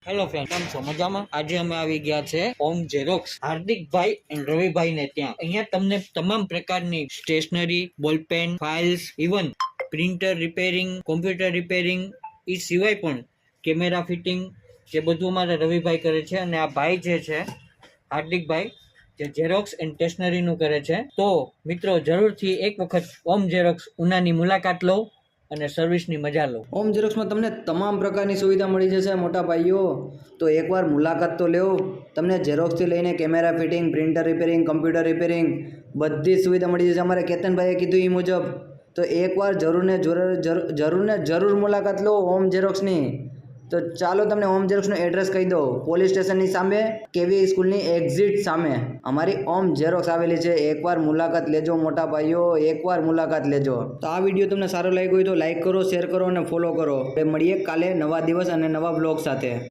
Hello friend, કેમ છો? મજામાં? આજે અમે આવી ગયા છે ઓમ ઝેરોક્સ હાર્દિકભાઈ એન્ડ રવિભાઈ ને ત્યાં. અહીંયા તમને તમામ પ્રકારની stationery, ball pen, files, even printer repairing, computer repairing, એ સિવાય પણ કેમેરા ફિટિંગ જે બધું અમારે રવિભાઈ કરે છે. અને આ ભાઈ જે છે હાર્દિકભાઈ, જે ઝેરોક્સ એન્ડ સ્ટેશનરીનું કરે છે. તો મિત્રો, જરૂરથી એક વખત ઓમ ઝેરોક્સ ઉનાની મુલાકાત લો અને સર્વિસની મજા લો. ઓમ ઝેરોક્સમાં તમને તમામ પ્રકારની સુવિધા મળી જશે મોટા ભાઈઓ. તો એકવાર મુલાકાત તો લેવો. તમને ઝેરોક્સથી લઈને camera fitting, printer repairing, computer repairing બધી જ સુવિધા મળી જશે. અમારે કેતનભાઈએ કીધું એ મુજબ તો એકવાર જરૂર ને જરૂર મુલાકાત લો ઓમ ઝેરોક્સની. તો ચાલો તમને ઓમ ઝેરોક્સનું એડ્રેસ કહી દો. પોલીસ સ્ટેશનની સામે, કેવી સ્કૂલની એક્ઝિટ સામે અમારી ઓમ ઝેરોક્સ આવેલી છે. એકવાર મુલાકાત લેજો મોટા ભાઈઓ, એકવાર મુલાકાત લેજો. તો આ વિડીયો તમને સારો લાગ્યો હોય તો લાઈક કરો, શેર કરો અને ફોલો કરો. મળીએ કાલે નવા દિવસ અને નવા બ્લોગ સાથે.